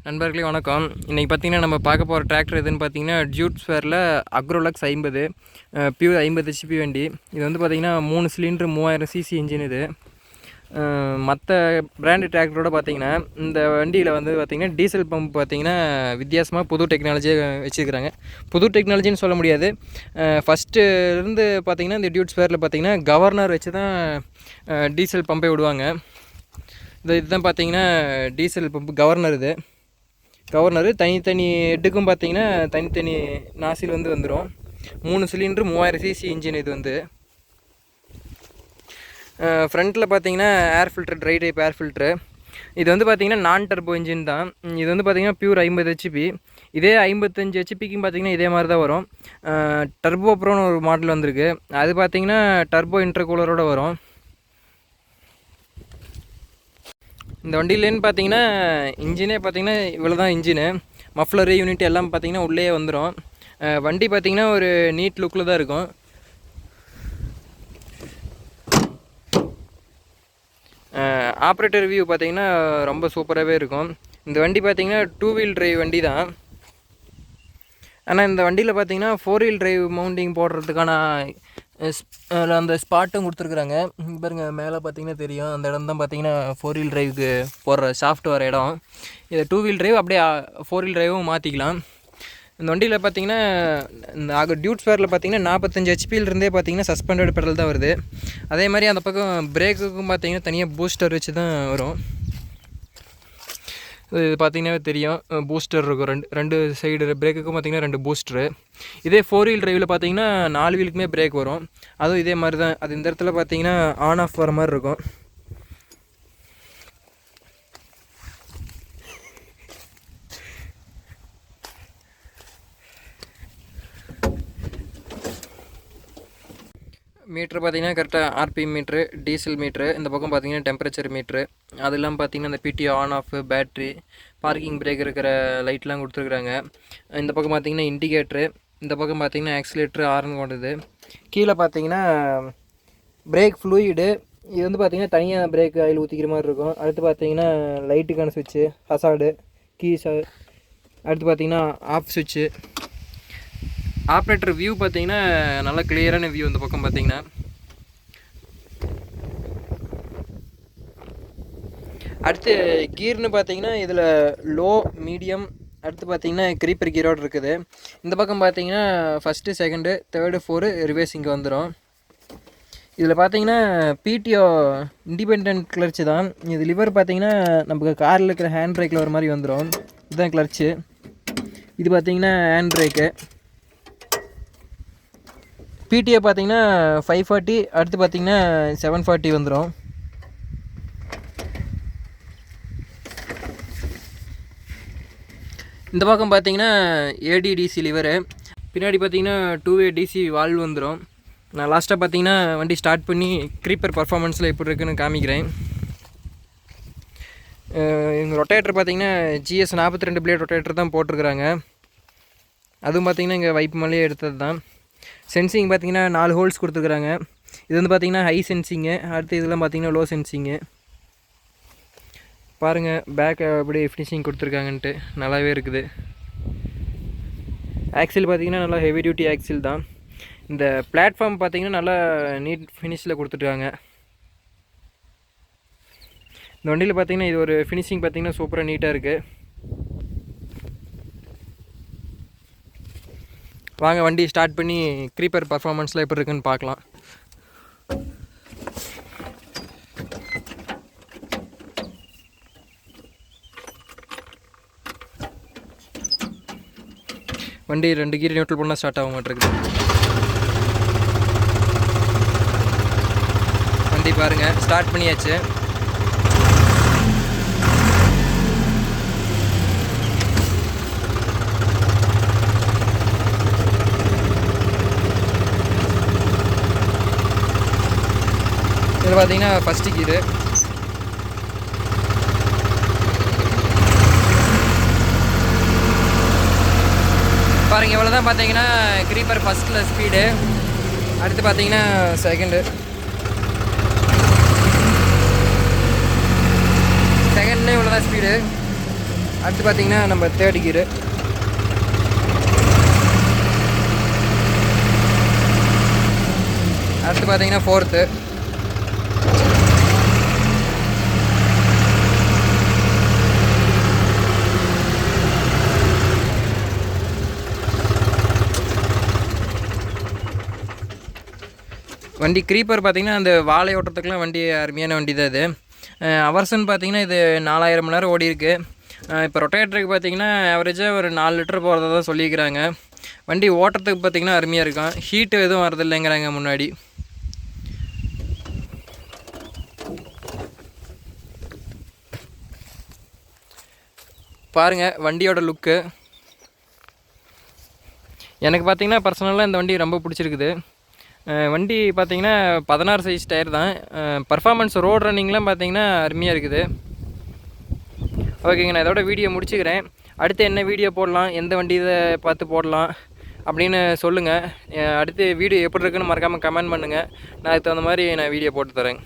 நண்பர்களே வணக்கம். இன்றைக்கி பார்த்திங்கன்னா நம்ம பார்க்க போகிற டிராக்டர் எதுன்னு பார்த்தீங்கன்னா டியூட் ஸ்பேரில் அக்ரோலக்ஸ் 50 பியூர் 50 ஹெச்பி வண்டி. இது வந்து பார்த்திங்கன்னா 3 சிலிண்டர் 3000 சிசி இன்ஜின். இது மற்ற பிராண்டு டிராக்டரோட பார்த்திங்கன்னா இந்த வண்டியில் வந்து பார்த்திங்கன்னா டீசல் பம்ப் பார்த்திங்கன்னா வித்தியாசமாக புது டெக்னாலஜியை வச்சுருக்கிறாங்க. புது டெக்னாலஜின்னு சொல்ல முடியாது. ஃபஸ்ட்டுலேருந்து பார்த்திங்கன்னா இந்த டியூட் ஸ்பேரில் பார்த்திங்கன்னா கவர்னர் வச்சு தான் டீசல் பம்பை விடுவாங்க. இதுதான் பார்த்திங்கன்னா டீசல் பம்பு கவர்னர். இது கவர்னரு தனித்தனி ஹெட்டுக்கும் பார்த்தீங்கன்னா தனித்தனி நாசில் வந்துடும். 3 சிலிண்டர் 3000 சிசி இன்ஜின். இது வந்து ஃப்ரண்ட்டில் பார்த்தீங்கன்னா ஏர் ஃபில்ட்ரு, ட்ரை டைப் ஏர் ஃபில்ட்ரு. இது வந்து பார்த்திங்கன்னா நான் டர்போ இன்ஜின் தான். இது வந்து பார்த்திங்கன்னா பியூர் 50 ஹெச்பி. இதே 55 ஹெச்பிக்கும் பார்த்திங்கன்னா இதே மாதிரி தான் வரும். டர்போ ப்ரோன்னு ஒரு மாடல் வந்திருக்கு. அது பார்த்திங்கன்னா டர்போ இன்டர்கூலரோடு வரும். இந்த வண்டியிலேன்னு பார்த்தீங்கன்னா இன்ஜினே பார்த்தீங்கன்னா இவ்வளோ தான் இன்ஜினு. மஃப்ளரு யூனிட் எல்லாம் பார்த்தீங்கன்னா உள்ளே வந்துடும். வண்டி பார்த்திங்கன்னா ஒரு நீட் லுக்கில் தான் இருக்கும். ஆப்ரேட்டர் வியூ பார்த்திங்கன்னா ரொம்ப சூப்பராகவே இருக்கும். இந்த வண்டி பார்த்திங்கன்னா 2 வீல் டிரைவ் வண்டி தான். ஆனால் இந்த வண்டியில் பார்த்திங்கன்னா 4 வீல் டிரைவ் மவுண்டிங் போடுறதுக்கான அந்த ஸ்பாட்டும் கொடுத்துருக்குறாங்க. பாருங்க, மேலே பார்த்தீங்கன்னா தெரியும். அந்த இடம் தான் பார்த்தீங்கன்னா 4 வீல் டிரைவுக்கு போடுற சாஃப்ட் வர இடம். இதை 2 வீல் டிரைவ் அப்படியே 4 வீல் டிரைவும் மாற்றிக்கலாம். இந்த வண்டியில் பார்த்தீங்கன்னா இந்த டியூட் ஸ்பேரில் பார்த்தீங்கன்னா 45 ஹெச்பியிலிருந்தே பார்த்தீங்கன்னா சஸ்பெண்டட் பெடல் தான் வருது. அதே மாதிரி அந்த பக்கம் பிரேக்குக்கும் பார்த்தீங்கன்னா தனியாக பூஸ்டர் வச்சு தான் வரும். இது பார்த்திங்கன்னா தெரியும், பூஸ்டர் இருக்கும். ரெண்டு சைடு பிரேக்குக்கும் பார்த்திங்கன்னா 2 பூஸ்டரு. இதே 4 வீல் டிரைவில் பார்த்திங்கன்னா 4 வீலுக்குமே பிரேக் வரும். அதுவும் இதே மாதிரி தான். அது இந்த இடத்துல பார்த்திங்கன்னா ஆன் ஆஃப் வர மாதிரி இருக்கும். மீட்ரு பார்த்திங்கன்னா கரெக்டாக ஆர்பிஎம் மீட்ரு, டீசல் மீட்ரு. இந்த பக்கம் பார்த்திங்கன்னா டெம்பரேச்சர் மீட்ரு. அது இல்லாமல் பார்த்திங்கன்னா இந்த PTO on off, battery, parking brake இருக்கிற லைட்லாம் கொடுத்துருக்குறாங்க. இந்த பக்கம் பார்த்திங்கன்னா இண்டிகேட்ரு. இந்த பக்கம் பார்த்திங்கன்னா ஆக்சிலேட்ரு, ஆர்ன் கொண்டது. கீழே பார்த்திங்கன்னா பிரேக் ஃப்ளூயிடு. இது வந்து பார்த்திங்கன்னா தனியாக பிரேக் ஆயில் ஊற்றிக்கிற மாதிரி இருக்கும். அடுத்து பார்த்திங்கன்னா லைட்டுக்கான சுவிட்சு, ஹசார்டு, கீஸு. அடுத்து பார்த்திங்கன்னா ஆஃப் சுவிட்சு. ஆப்ரேட்டர் வியூ பார்த்தீங்கன்னா நல்லா கிளியரான வியூ. இந்த பக்கம் பார்த்தீங்கன்னா அடுத்து கீர்னு பார்த்தீங்கன்னா இதில் லோ, மீடியம், அடுத்து பார்த்தீங்கன்னா க்ரீப்பர் கீரோடு இருக்குது. இந்த பக்கம் பார்த்தீங்கன்னா ஃபஸ்ட்டு, செகண்டு, தேர்டு, 4 ரிவர்ஸ் இங்கே வந்துடும். இதில் பார்த்தீங்கன்னா பிடிஓ இண்டிபெண்ட் கிளர்ச்சி தான். இது லிவர் பார்த்தீங்கன்னா நமக்கு காரில் இருக்கிற ஹேண்ட் பிரேக்கில் வர மாதிரி வந்துடும். இதுதான் கிளர்ச்சி. இது பார்த்தீங்கன்னா ஹேண்ட் பிரேக்கு. பிடிஏ பார்த்தீங்கன்னா 540, அடுத்து பார்த்தீங்கன்னா 740 வந்துடும். இந்த பக்கம் பார்த்தீங்கன்னா ஏடிடிசி லிவரு. பின்னாடி பார்த்தீங்கன்னா 2-வே டிசி வால்வ் வந்துடும். நான் லாஸ்ட்டாக பார்த்தீங்கன்னா வண்டி ஸ்டார்ட் பண்ணி க்ரீப்பர் பர்ஃபார்மன்ஸில் எப்படி இருக்குன்னு காமிக்கிறேன். எங்கள் ரொட்டேட்டர் பார்த்தீங்கன்னா GS 42 பிளேட் ரொட்டேட்டர் தான் போட்டிருக்குறாங்க. அதுவும் பார்த்தீங்கன்னா இங்கே வைப்பு மேலேயே எடுத்தது தான். சென்சிங் பார்த்திங்கன்னா 4 ஹோல்ஸ் கொடுத்துருக்குறாங்க. இது வந்து பார்த்திங்கன்னா ஹை சென்சிங்கு. அடுத்து இதெல்லாம் பார்த்திங்கன்னா லோ சென்சிங்கு. பாருங்கள் பேக் எப்படி ஃபினிஷிங் கொடுத்துருக்காங்கன்ட்டு நல்லாவே இருக்குது. ஆக்சில் பார்த்திங்கன்னா நல்லா ஹெவி டியூட்டி ஆக்சில் தான். இந்த பிளாட்ஃபார்ம் பார்த்திங்கன்னா நல்லா நீட் ஃபினிஷில் கொடுத்துருக்காங்க. இந்த வண்டியில் பார்த்திங்கன்னா இது ஒரு ஃபினிஷிங் பார்த்திங்கன்னா சூப்பராக நீட்டாக இருக்குது. வாங்க வண்டி ஸ்டார்ட் பண்ணி க்ரீப்பர் பர்ஃபார்மன்ஸில் எப்படி இருக்குன்னு பார்க்கலாம். வண்டி 2 கீர் நியூட்ரல் பண்ணால் ஸ்டார்ட் ஆக மாட்டேங்குது. வண்டி பாருங்கள் ஸ்டார்ட் பண்ணியாச்சு. இதில் பார்த்தீங்கன்னா ஃபஸ்ட்டு கீரு. பாருங்கள் இவ்வளோ தான் பார்த்தீங்கன்னா க்ரீப்பர் ஃபஸ்ட்டில் ஸ்பீடு. அடுத்து பார்த்தீங்கன்னா செகண்டு. செகண்ட்லேயும் இவ்வளோ தான் ஸ்பீடு. அடுத்து பார்த்திங்கன்னா நம்ம தேர்ட் கீரு. அடுத்து பார்த்திங்கன்னா ஃபோர்த்து. வண்டி க்ரீப்பர் பார்த்திங்கன்னா அந்த வாழை ஓட்டுறதுக்குலாம் வண்டி அருமையான வண்டி தான் இது. அவர்ஸ்ன்னு பார்த்திங்கன்னா இது 4000 மணி நேரம் ஓடி இருக்குது. இப்போ ரொட்டேட்டருக்கு பார்த்திங்கன்னா ஆவரேஜாக ஒரு 4 லிட்டர் போகிறதா தான் சொல்லியிருக்கிறாங்க. வண்டி ஓட்டுறதுக்கு பார்த்திங்கன்னா அருமையாக இருக்கும். ஹீட்டு எதுவும் வரதில்லைங்கிறாங்க முன்னாடி. பாருங்கள் வண்டியோட லுக்கு. எனக்கு பார்த்திங்கன்னா பர்சனலாக இந்த வண்டி ரொம்ப பிடிச்சிருக்குது. வண்டி பார்த்திங்கன்னா 16 சைஸ் டயர் தான். பர்ஃபார்மன்ஸ் ரோட் ரன்னிங்லாம் பார்த்திங்கன்னா அருமையாக இருக்குது. ஓகேங்க, நான் இதோட வீடியோ முடிச்சுக்கிறேன். அடுத்து என்ன வீடியோ போடலாம், எந்த வண்டி இதை பார்த்து போடலாம் அப்படின்னு சொல்லுங்கள். அடுத்து வீடியோ எப்படி இருக்குன்னு மறக்காமல் கமெண்ட் பண்ணுங்கள். நான் அதுக்கு தகுந்த மாதிரி நான் வீடியோ போட்டு தரேன்.